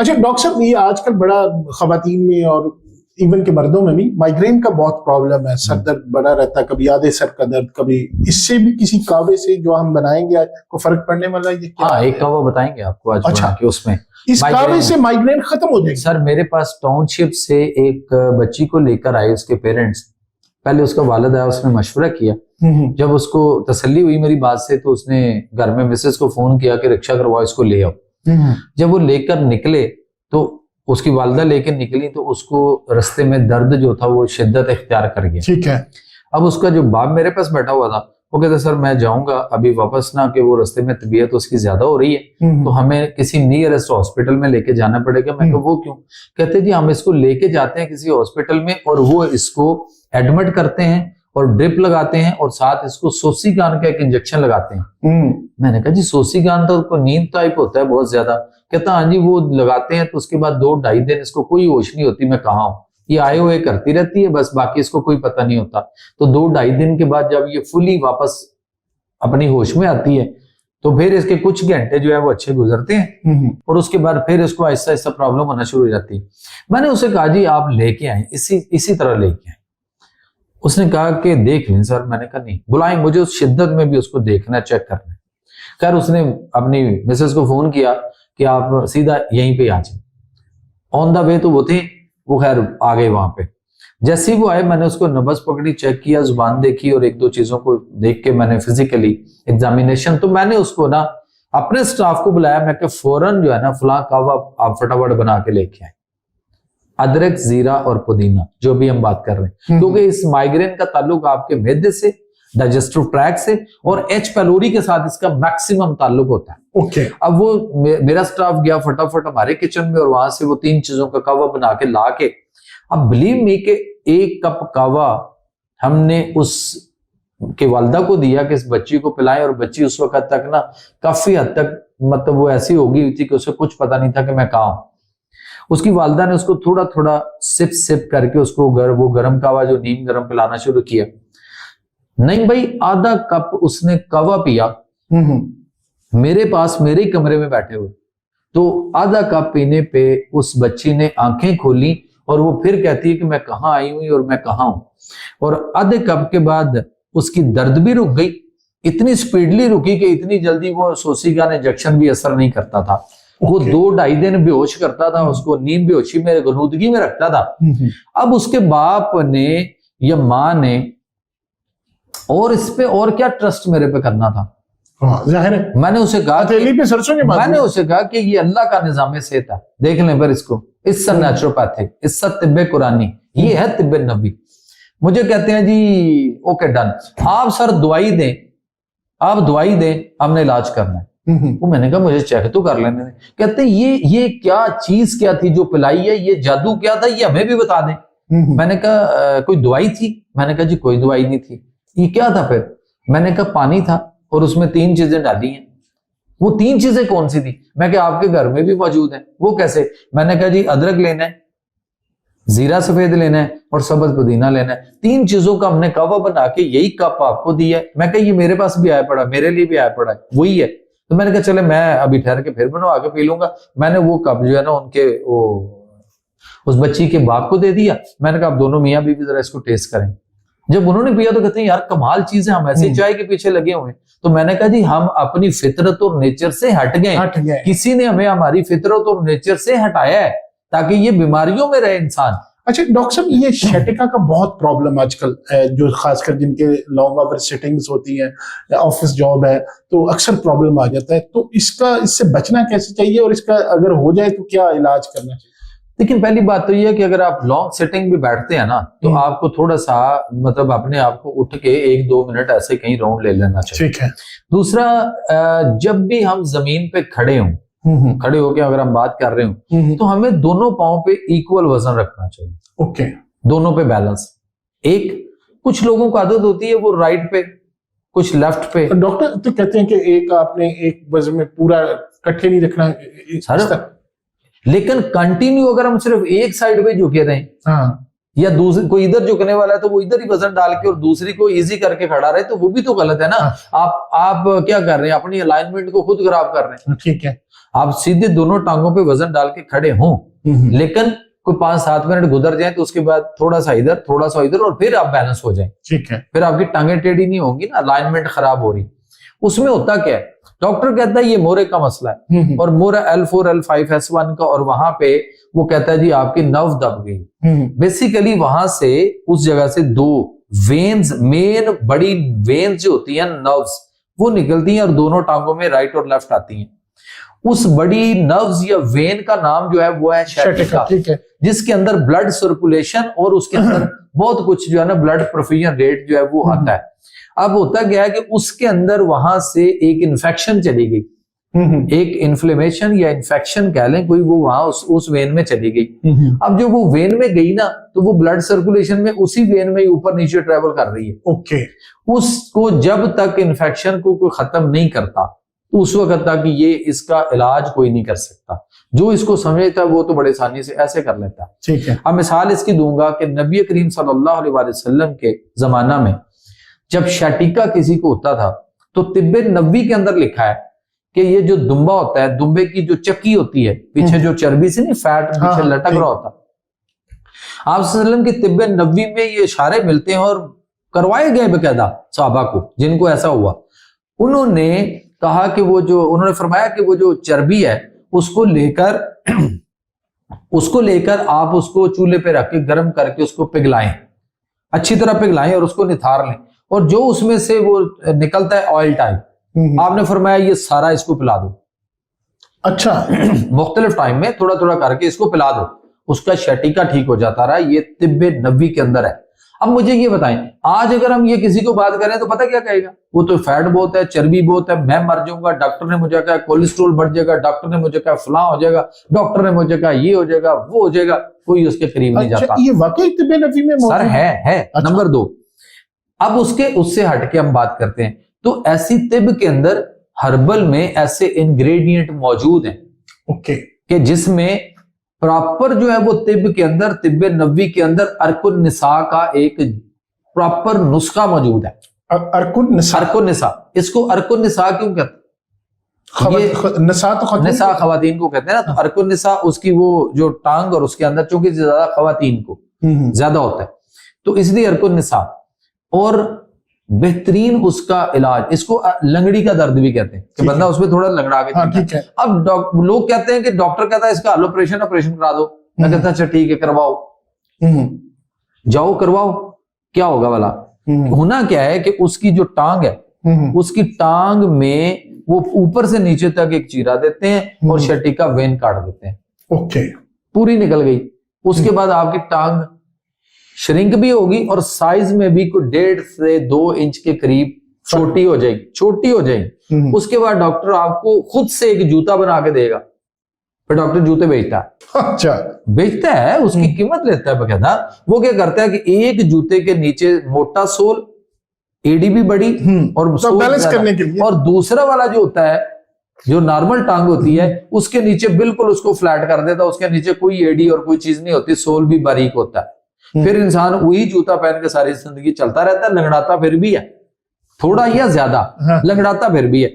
अच्छा डॉक्टर साहब, ये आजकल बड़ा खवातीन में और इवन के मर्दों में भी माइग्रेन का बहुत प्रॉब्लम है, सर दर्द बड़ा रहता है, कभी आधे सर का दर्द, कभी इससे भी किसी कावे से जो हम बनाएंगे आज को फर्क पड़ने वाला ये क्या? हाँ, एक कावा बताएंगे आपको आज अच्छा, बना के, उसमें इस कावे से माइग्रेन खत्म हो जाएगी? सर मेरे पास टाउनशिप से एक बच्ची को लेकर आए उसके पेरेंट्स। पहले उसका वालिद आया, उसने मशवरा किया। जब उसको तसल्ली हुई मेरी बात से तो उसने घर में मिसेस को फोन किया कि रिक्शा करवाओ, इसको ले आओ। जब वो लेकर निकले तो उसकी वालिदा लेकर निकली तो उसको रास्ते में दर्द जो था वो शिद्दत इख्तियार कर गया। ठीक है। अब उसका जो बाप मेरे पास बैठा हुआ था वो कहता सर मैं जाऊंगा अभी वापस ना, कि वो रास्ते में तबीयत उसकी ज्यादा हो रही है तो हमें किसी नियरेस्ट हॉस्पिटल में लेके जाना पड़ेगा। मैं कहा वो क्यों? कहते जी हम इसको लेके जाते हैं किसी हॉस्पिटल में और वो इसको एडमिट करते हैं और ड्रिप लगाते हैं और साथ इसको सोसीगान का एक इंजेक्शन लगाते हैं। मैंने कहा जी सोसीगान तो उसको नींद टाइप होता है बहुत ज्यादा। कहता हाँ जी वो लगाते हैं तो उसके बाद 2-2.5 दिन इसको कोई होश नहीं होती मैं कहाँ हूँ, ये आए हुए करती रहती है बस, बाकी इसको कोई पता नहीं होता। तो 2-2.5 दिन के बाद जब ये फुली वापस अपनी होश में आती है तो फिर इसके कुछ घंटे जो है वो अच्छे गुजरते हैं और उसके बाद फिर इसको आहिस्ता आहिस्ता प्रॉब्लम होना शुरू हो जाती है। मैंने उसे कहा जी आप लेके आए, इसी तरह लेके आए। उसने कहा कि देख लें सर। मैंने कहा नहीं, बुलाएं मुझे, उस शिद्दत में भी उसको देखना, चेक करना। खैर उसने अपनी मिसेस को फोन किया कि आप सीधा यहीं पे आ जाए। ऑन द वे तो वो थे, वो खैर आ गए वहां पे। जैसे ही वो आए मैंने उसको नब्ज पकड़ी, चेक किया, जुबान देखी और 1-2 चीजों को देख के मैंने फिजिकली एग्जामिनेशन, तो मैंने उसको ना अपने स्टाफ को बुलाया। मैं फौरन जो है ना फलां कावा आप फटाफट बना के लेके आए, अदरक, जीरा और पुदीना जो भी हम बात कर रहे हैं, क्योंकि इस माइग्रेन का ताल्लुक आपके मैदे से, डाइजेस्टिव ट्रैक से और एच पैलोरी के साथ इसका मैक्सिमम ताल्लुक होता है। ओके। अब वो मेरा स्टाफ गया फटाफट हमारे किचन में और वहां से वो 3 चीजों का कावा बना के ला के, अब बिलीव मी के 1 कप कावा हमने उस के वालदा को दिया कि इस बच्ची को पिलाएं, और बच्ची उस वक्त तक ना काफी हद तक मतलब वो ऐसी हो गई थी कि उसे कुछ पता नहीं था कि मैं कहाँ हूं। उसकी वालदा ने उसको थोड़ा थोड़ा सिप करके उसको वो गर्म कावा जो नीम गर्म पिलाना शुरू किया। नहीं भाई, आधा कप उसने कावा पिया मेरे पास, मेरे कमरे में बैठे हुए। तो आधा कप पीने पे उस बच्ची ने आंखें खोली और वो फिर कहती है कि मैं कहाँ आई हुई और मैं कहाँ हूं। और आधे कप के बाद उसकी दर्द भी रुक गई, इतनी स्पीडली रुकी कि इतनी जल्दी वो सोसीगान इंजेक्शन भी असर नहीं करता था। वो 2-2.5 दिन बेहोश करता था, उसको नींद बेहोशी मेरे गलूदगी में रखता था। अब उसके बाप ने या माँ ने और इस पे और क्या ट्रस्ट मेरे पे करना था? जाहिर है। मैंने उसे कहा पे सरसों के मैंने उसे कहा कि ये अल्लाह का निजाम सेहत है, देख लें पर इसको, इससे नेचुरोपैथिक, इससे तिब्बे कुरानी, ये है तिब्बे नबी। मुझे कहते हैं जी ओके डन, आप सर दवाई दें, आप दवाई दें, हमने इलाज करना है। वो मैंने कहा मुझे चेक तो कर लेने दें। कहते ये क्या चीज क्या थी जो पिलाई है, ये जादू क्या था, ये हमें भी बता दें। मैंने कहा कोई दवाई थी? मैंने कहा जी कोई दवाई नहीं थी। ये क्या था फिर? मैंने कहा पानी था और उसमें 3 चीजें डाली हैं। वो 3 चीजें कौन सी थी? मैं कहा आपके घर में भी मौजूद है। वो कैसे? मैंने कहा जी अदरक लेना है, जीरा सफेद लेना है और सब्ज पुदीना लेना है। 3 चीजों का हमने कावा बना के यही कप आपको दिया है। मैं कहा ये मेरे पास भी आया पड़ा, मेरे लिए भी आया पड़ा है, वही है। तो मैंने कहा चले मैं अभी ठहर के फिर बनवा के पी लूंगा। मैंने वो कप जो है ना उनके वो उस बच्ची के बाप को दे दिया। मैंने कहा आप दोनों मियाँ बीवी जरा इसको टेस्ट करें। जब उन्होंने पिया तो कहते हैं यार कमाल चीज है, हम ऐसे चाय के पीछे लगे हुए। तो मैंने कहा जी हम अपनी फितरत और नेचर से हट गए। किसी ने हमें हमारी फितरत और नेचर से हटाया है ताकि ये बीमारियों में रहे इंसान। अच्छा डॉक्टर साहब, ये शटिका का बहुत प्रॉब्लम आजकल जो खासकर जिनके लॉन्ग आवर सिटिंग्स होती हैं, ऑफिस जॉब है, तो अक्सर प्रॉब्लम आ जाता है। तो इससे बचना कैसे चाहिए और इसका अगर हो जाए तो क्या इलाज करना चाहिए? लेकिन पहली बात तो ये है कि अगर आप लॉन्ग सिटिंग भी बैठते हैं ना तो आपको थोड़ा सा मतलब अपने आप को उठ के 1-2 मिनट ऐसे कहीं राउंड ले लेना चाहिए। ठीक है। दूसरा, जब भी हम जमीन पे खड़े हों, खड़े होके अगर हम बात कर रहे हो तो हमें दोनों पांव पे इक्वल वजन रखना चाहिए। ओके। दोनों पे बैलेंस। कुछ लोगों को आदत होती है वो राइट पे, कुछ लेफ्ट पे। डॉक्टर तो कहते हैं कि एक आपने एक वजन में पूरा इकट्ठे नहीं रखना सर, लेकिन कंटिन्यू अगर हम सिर्फ एक साइड पे झुके रहें, हाँ, या दूसरी कोई इधर झुकने वाला है तो वो इधर ही वजन डाल के और दूसरी को इजी करके खड़ा रहे, तो वो भी तो गलत है ना। हाँ। आप क्या कर रहे हैं? अपनी अलाइनमेंट को खुद खराब कर रहे हैं। ठीक है। आप सीधे दोनों टांगों पे वजन डाल के खड़े हों, लेकिन कोई 5-7 मिनट गुजर जाए तो उसके बाद थोड़ा सा इधर थोड़ा सा इधर और फिर आप बैलेंस हो जाए। ठीक है। फिर आपकी टांगे टेढ़ी नहीं होंगी ना, अलाइनमेंट खराब हो रही। उसमें होता क्या है, डॉक्टर कहता है ये मोरे का मसला है और मोरा L4 L5 S1 का, और वहां पे वो कहता है जी आपकी नर्व दब गई। बेसिकली वहां से उस जगह से 2 वेन्स, मेन बड़ी वेन्स जो होती हैं नर्व्स, वो निकलती हैं और दोनों टांगों में राइट और लेफ्ट आती हैं। उस बड़ी नर्व्स या वेन का नाम जो है वो है शैटिका, ठीक है, जिसके अंदर ब्लड सर्कुलेशन और उसके अंदर बहुत कुछ जो है ना ब्लड परफ्यूजन रेट जो है वो आता है। अब होता क्या है कि उसके अंदर वहां से एक इन्फेक्शन चली गई, एक इन्फ्लेमेशन या इन्फेक्शन कह लें कोई, वो वहां उस वेन में चली गई। अब जो वो वेन में गई ना, तो वो ब्लड सर्कुलेशन में उसी वेन में ऊपर नीचे ट्रेवल कर रही है। ओके। उसको जब तक इन्फेक्शन को कोई खत्म नहीं करता तो उस वक्त तक ये इसका इलाज कोई नहीं कर सकता। जो इसको समझता है वो तो बड़े आसानी से ऐसे कर लेता है। ठीक है। अब मिसाल इसकी दूंगा कि नबी करीम सल्लल्लाहु अलैहि वसल्लम के जमाना में जब शैटिका किसी को होता था तो तिब्बे नबवी के अंदर लिखा है कि ये जो दुम्बा होता है, दुम्बे की जो चक्की होती है पीछे, जो चर्बी से नहीं फैट पीछे लटक रहा होता, आप सल्लम के तिब्बे नबवी में ये इशारे मिलते हैं और करवाए गए बकायदा सहाबा को जिनको ऐसा हुआ। उन्होंने कहा कि वो जो, उन्होंने फरमाया कि वो जो चर्बी है उसको लेकर आप उसको चूल्हे पे रख के गर्म करके उसको पिघलाएं, अच्छी तरह पिघलाएं और उसको निथार लें, और जो उसमें से वो निकलता है ऑयल टाइप, आपने फरमाया ये सारा इसको पिला दो। अच्छा। मुख्तलिफ टाइम में थोड़ा थोड़ा करके इसको पिला दो, उसका शैटिका ठीक हो जाता रहा। ये तिब्बे नबवी के अंदर है। अब मुझे ये बताएं, आज अगर हम ये किसी को बात करें तो पता क्या कहेगा, वो तो फैट बहुत है, चर्बी बहुत है, मैं मर जाऊंगा, डॉक्टर ने मुझे कहा कोलेस्ट्रॉल बढ़ जाएगा, डॉक्टर ने मुझे कहा फलां हो जाएगा, डॉक्टर ने मुझे कहा ये हो जाएगा वो हो जाएगा, कोई उसके करीब नहीं जाता। ये वाकई तिब्बे नबवी में सर है। अच्छा। नंबर 2, अब उससे हटके हम बात करते हैं तो ऐसी तिब के अंदर हर्बल में ऐसे इंग्रेडिएंट मौजूद हैं ओके कि जिसमें प्रॉपर जो है वो तिब के अंदर, तिब्बे नबवी के अंदर अरकुन निसा का एक प्रॉपर नुस्खा मौजूद है। अरकुन निसा, इसको अरकुन निसा क्यों कहते हैं? निसा खवातीन को कहते हैं ना, तो अरकुन निसा उसकी वो जो टांग और उसके अंदर चूंकि ज्यादा खवातीन को ज्यादा होता है तो इसलिए अरकुन निसा। और बेहतरीन उसका इलाज, इसको लंगड़ी का दर्द भी कहते हैं कि बंदा उसमें थोड़ा लंगड़ा के। ठीक है। अब लोग कहते हैं कि डॉक्टर कहता है इसका ऑपरेशन करा दो, मैं कहता अच्छा ठीक है करवाओ, जाओ करवाओ, क्या होगा वाला। होना क्या है कि उसकी जो टांग है उसकी टांग में वो ऊपर से नीचे तक एक चीरा देते हैं और शैटिका वेन काट देते हैं। ओके, पूरी निकल गई। उसके बाद आपकी टांग श्रिंक भी होगी और साइज में भी कोई 1.5 से 2 इंच के करीब छोटी हो जाएगी। उसके बाद डॉक्टर आपको खुद से एक जूता बना के देगा, फिर डॉक्टर जूते बेचता है। अच्छा, बेचता है, उसकी कीमत लेता है बकायदा। वो क्या करता है कि एक जूते के नीचे मोटा सोल, एडी भी बड़ी और तो बैलेंस करने के लिए, और दूसरा वाला जो होता है जो नॉर्मल टांग होती है उसके नीचे बिल्कुल उसको फ्लैट कर देता है, उसके नीचे कोई एडी और कोई चीज नहीं होती, सोल भी बारीक होता है। फिर इंसान वही जूता पहन के सारी जिंदगी चलता रहता है, लंगड़ाता फिर भी है, थोड़ा या ज्यादा लंगड़ाता फिर भी है।